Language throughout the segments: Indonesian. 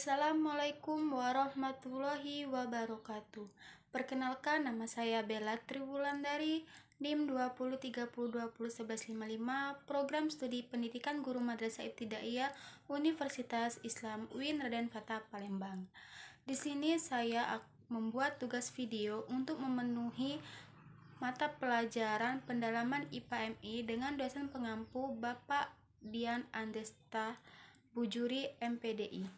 Assalamualaikum warahmatullahi wabarakatuh. Perkenalkan, nama saya Bella Triwulandari, NIM 2030201155, Program Studi Pendidikan Guru Madrasah Ibtidaiyah Universitas Islam UIN Raden Fatah Palembang. Di sini saya membuat tugas video untuk memenuhi mata pelajaran pendalaman IPA MI dengan dosen pengampu Bapak Dian Andesta Bujuri MPDI.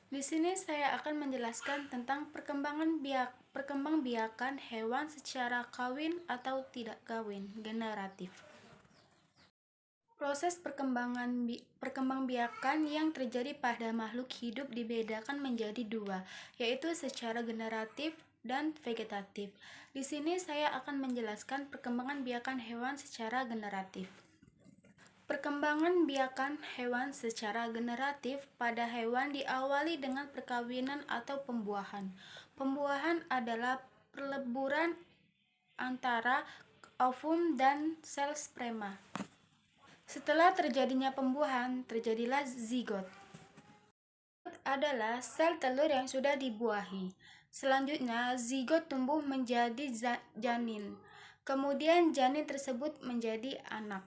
Di sini saya akan menjelaskan tentang perkembangbiakan hewan secara kawin atau tidak kawin generatif. Proses perkembangbiakan yang terjadi pada makhluk hidup dibedakan menjadi dua, yaitu secara generatif dan vegetatif. Di sini saya akan menjelaskan perkembangan hewan secara generatif. Perkembangan biakan hewan secara generatif pada hewan diawali dengan perkawinan atau pembuahan. Pembuahan adalah peleburan antara ovum dan sel sperma. Setelah terjadinya pembuahan, terjadilah zigot. Zigot adalah sel telur yang sudah dibuahi. Selanjutnya, zigot tumbuh menjadi janin. Kemudian janin tersebut menjadi anak.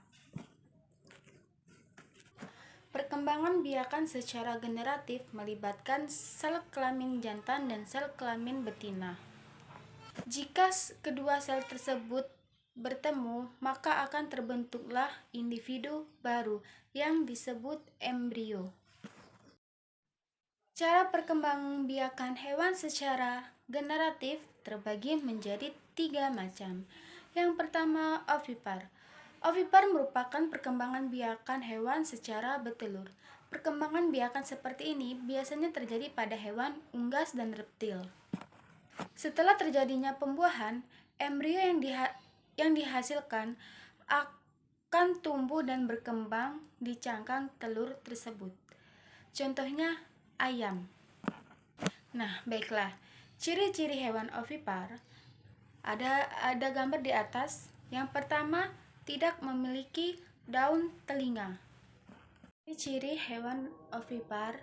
Perkembangan biakan secara generatif melibatkan sel kelamin jantan dan sel kelamin betina. Jika kedua sel tersebut bertemu, maka akan terbentuklah individu baru yang disebut embrio. Cara perkembangbiakan hewan secara generatif terbagi menjadi 3 macam. Yang pertama, ovipar. Ovipar merupakan perkembangan biakan hewan secara betelur. Perkembangan biakan seperti ini biasanya terjadi pada hewan unggas dan reptil. Setelah terjadinya pembuahan, embrio yang dihasilkan akan tumbuh dan berkembang di cangkang telur tersebut. Contohnya ayam. Nah, baiklah. Ciri-ciri hewan ovipar ada gambar di atas. Yang pertama, tidak memiliki daun telinga. Ciri hewan ovipar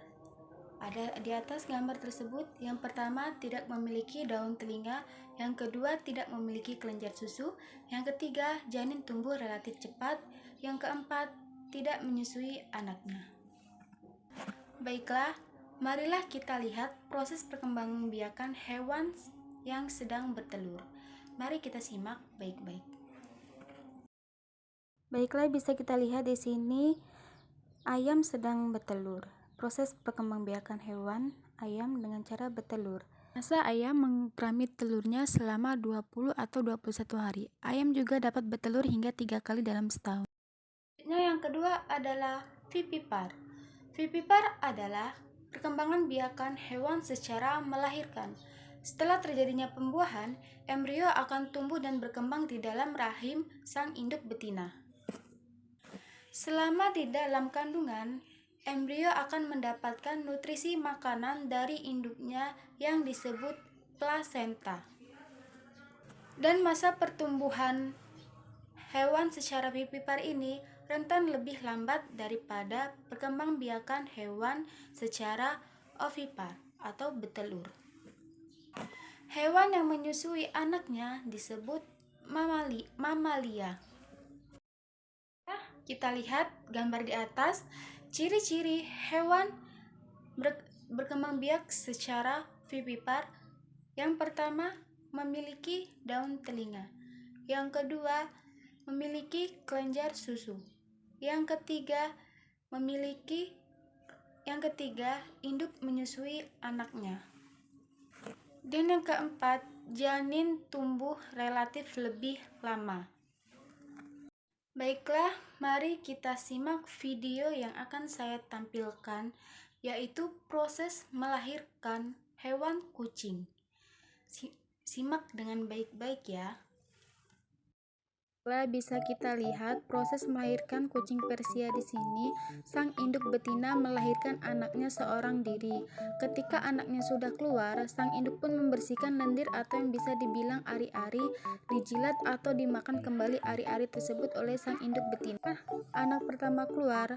ada di atas gambar tersebut. Yang pertama, tidak memiliki daun telinga. Yang kedua, tidak memiliki kelenjar susu. Yang ketiga, janin tumbuh relatif cepat. Yang keempat, tidak menyusui anaknya. Baiklah, marilah kita lihat proses perkembangbiakan hewan yang sedang bertelur. Mari kita simak baik-baik. Baiklah, bisa kita lihat di sini ayam sedang bertelur. Proses perkembangbiakan hewan ayam dengan cara bertelur. Masa ayam mengkeramit telurnya selama 20 atau 21 hari. Ayam juga dapat bertelur hingga 3 kali dalam setahun. Yang kedua adalah vivipar. Vivipar adalah perkembangan biakan hewan secara melahirkan. Setelah terjadinya pembuahan, embrio akan tumbuh dan berkembang di dalam rahim sang induk betina. Selama di dalam kandungan, embrio akan mendapatkan nutrisi makanan dari induknya yang disebut plasenta. Dan masa pertumbuhan hewan secara vivipar ini rentan lebih lambat daripada perkembangbiakan hewan secara ovipar atau bertelur. Hewan yang menyusui anaknya disebut mamalia. Kita lihat gambar di atas, ciri-ciri hewan berkembang biak secara vivipar. Yang pertama, memiliki daun telinga. Yang kedua, memiliki kelenjar susu. Yang ketiga, induk menyusui anaknya. Dan yang keempat, janin tumbuh relatif lebih lama. Baiklah, mari kita simak video yang akan saya tampilkan, yaitu proses melahirkan hewan kucing. Simak dengan baik-baik ya. Bisa kita lihat proses melahirkan kucing Persia di sini. Sang induk betina melahirkan anaknya seorang diri. Ketika anaknya sudah keluar, sang induk pun membersihkan lendir atau yang bisa dibilang ari-ari, dijilat atau dimakan kembali ari-ari tersebut oleh sang induk betina. Anak pertama keluar,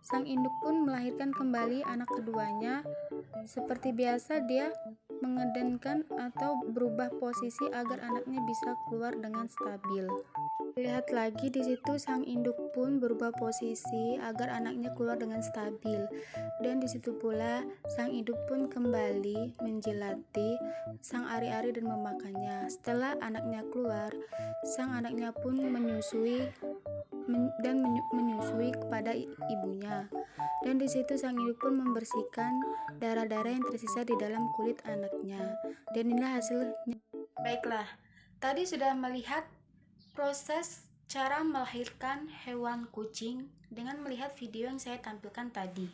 sang induk pun melahirkan kembali anak keduanya. Seperti biasa, dia mengedenkan atau berubah posisi agar anaknya bisa keluar dengan stabil. Lihat lagi di situ, sang induk pun berubah posisi agar anaknya keluar dengan stabil. Dan di situ pula sang induk pun kembali menjilati sang ari-ari dan memakannya. Setelah anaknya keluar, sang anaknya pun menyusui kepada ibunya. Dan di situ sang induk pun membersihkan darah-darah yang tersisa di dalam kulit anaknya. Dan inilah hasilnya. Baiklah, tadi sudah melihat proses cara melahirkan hewan kucing dengan melihat video yang saya tampilkan tadi.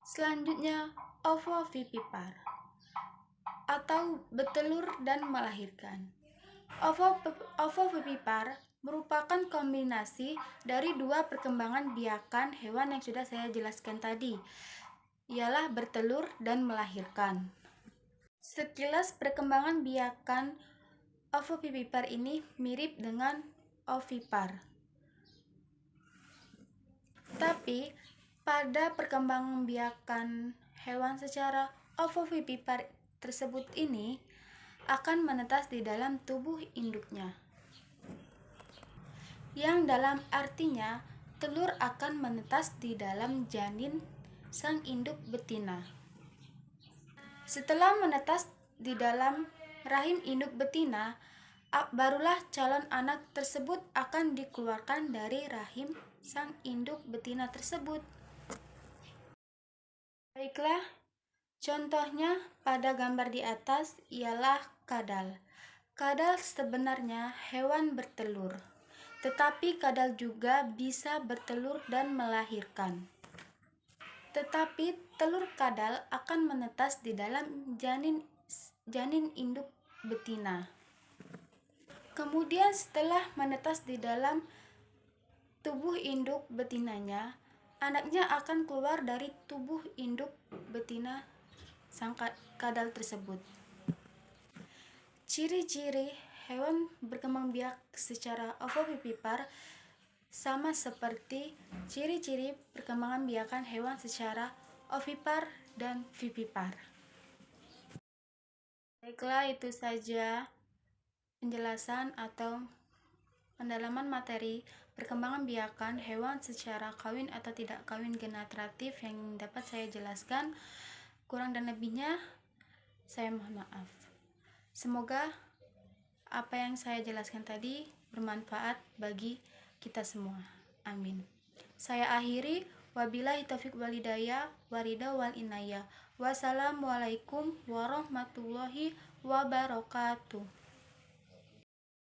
Selanjutnya, ovovivipar atau bertelur dan melahirkan. Ovovivipar merupakan kombinasi dari dua perkembangan biakan hewan yang sudah saya jelaskan tadi, ialah bertelur dan melahirkan. Sekilas perkembangan biakan ovovivipar ini mirip dengan ovipar. Tapi pada perkembangan biakan hewan secara ovovivipar tersebut ini akan menetas di dalam tubuh induknya. Yang dalam artinya telur akan menetas di dalam janin sang induk betina. Setelah menetas di dalam rahim induk betina, barulah calon anak tersebut akan dikeluarkan dari rahim sang induk betina tersebut. Baiklah, contohnya pada gambar di atas ialah kadal. Kadal sebenarnya hewan bertelur, tetapi kadal juga bisa bertelur dan melahirkan. Tetapi telur kadal akan menetas di dalam janin induk betina. Kemudian setelah menetas di dalam tubuh induk betinanya, anaknya akan keluar dari tubuh induk betina sang kadal tersebut. Ciri-ciri hewan berkembang biak secara ovovivipar sama seperti ciri-ciri perkembangan biakan hewan secara ovipar dan vivipar. Baiklah, itu saja penjelasan atau pendalaman materi perkembangan biakan hewan secara kawin atau tidak kawin generatif yang dapat saya jelaskan. Kurang dan lebihnya saya mohon maaf. Semoga apa yang saya jelaskan tadi bermanfaat bagi kita semua. Amin. Saya akhiri, wabillahi taufiq wal hidayah, warida wal inayah. Wassalamualaikum warahmatullahi wabarakatuh.